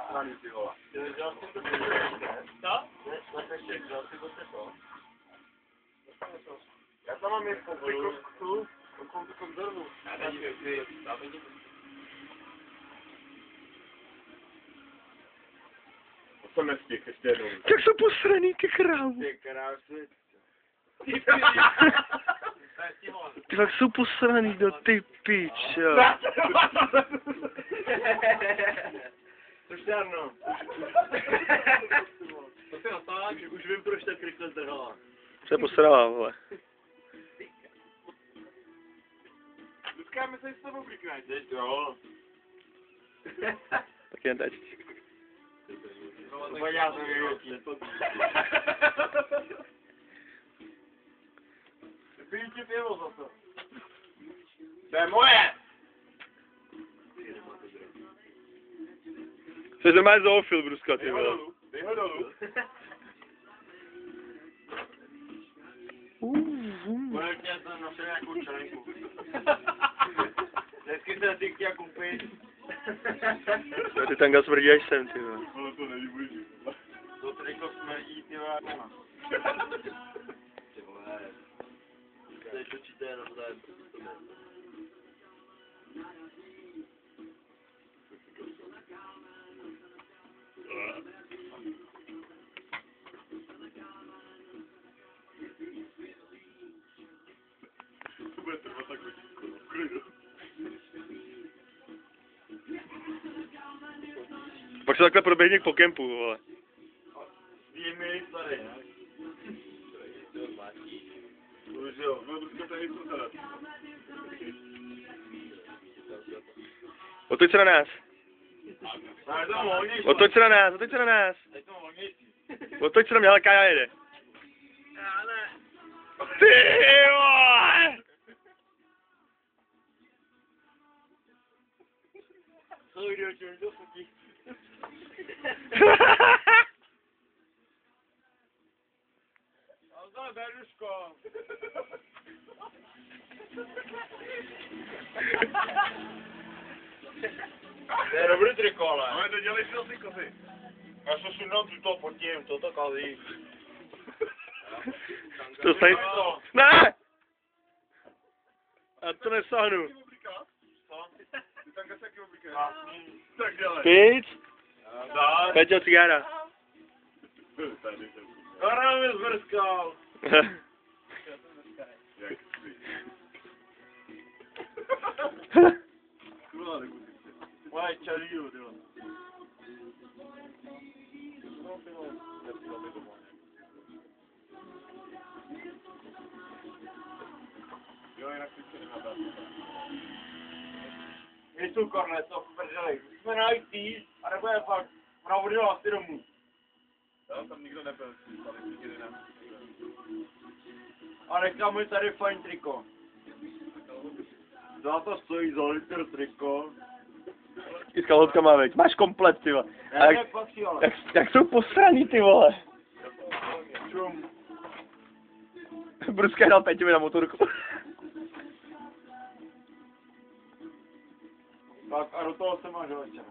Strany, ty vole. Dělal jsi to Co? Lepešek, dělal jsi to. Já tam mám jako tu konzervu. To jsem nestihl, ještě jednou. Jak jsou posraný ty krávy. Ty krásy. Ty fakt jsou posraný do ty pičo. To šťárno. To si natáváš? Už vím, proč tak rychle zdrhala. Se posrala, vole. Dneska se s tebou klikneš, teď jo. Tak jen teď. Pojď já jsem vědětí. Piju ti pivo za to. To je moje! Jsi normálně zoofil, Bruska, ty vole. Dej ho dolů. Bude mě to našel nějakou členku. Vždycky se ty chtěl koupit. Ty tanga smrdí až sem, ty vole. Ale to nelíbuji. To triko smrdí, ty vole. Ty vole. Teď točíte navzájem. To bude trvat tak hodinku. Pak se takhle proběhne po kempu, vole. Je milý starý, ne? Už jo, no to tady jsou teda. Otoč se na nás. Ale to mám volnější. Otoč se na nás, otoč se na nás. Teď to mám volnější. Otoč se na mě, ale Kaja jede. Já ne. Ty vole! Co jde, čím to fotí? Ale Beruško. To je dobrý triko, ale. Ale to dělej si ty kozy. Já se sundám tuto potím, toto kazí. To stane... Ne! A to nesáhnu. Tak dělej. Pít? Dá. Peťo, cigára. Karel mě zvrskal. Jak Moje čarího, tyhle. Jo, jinak si chci nadat. Je tu kornet, to v prdeli. Jsme na IT, a nebo je fakt, ona vodila asi domů. Jo, tam nikdo nebyl, tady nikdy ne. A nechám mi tady fajn triko. Za to stojí za litr triko. I s kalhotkama, veď. Máš komplet, ty vole. A Ne, jak, nepatří, ale. jak jsou posraný, ty vole. Čum. Bruska dal Peťovi na motorku. Tak a do toho se máš večer.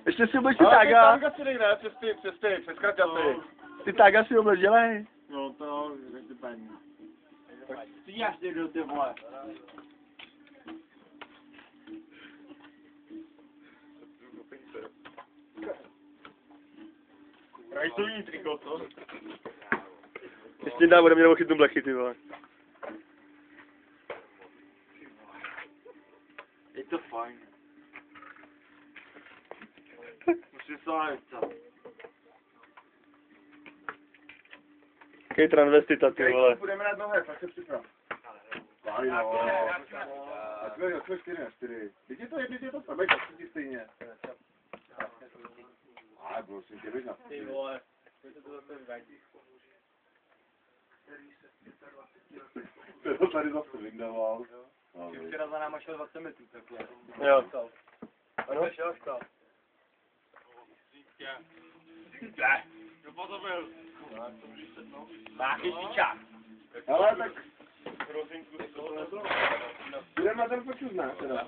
Ještě si obleč ty taga. si dej, ne? Přes kraťasy. Ty taga si obleč, dělej. No to, jak ty paní. Tak si jasně do ty vole. Rajtovní triko, to? Ještě dá, bude mě nebo chytnu blechy, ty vole. Je to fajn. Musím se najít. Jaký transvestita, ty vole. Půjdeme na nohé, tak se připrav. Aj jo. Tak jsme 4. Teď je to jedný, je to probej, tak si stejně. Ale prosím tě, běž na ty. Ty vole, pojďte to zase vrátit. To tady zase vydával. Včera za náma šel 20 metrů, takhle. Jo. Ano? Šel škal. Ne. Kdo potom byl? Máky štičák. Ale tak... Prosinku, jdeme na ten počus, ne? Teda.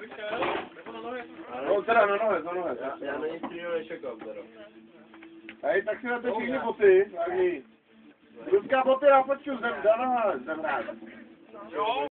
teda na nohe. Já na nic jiného nečekám teda. Hej, tak si na to všichni boty. Ruská boty na počku, zem rád. Jo.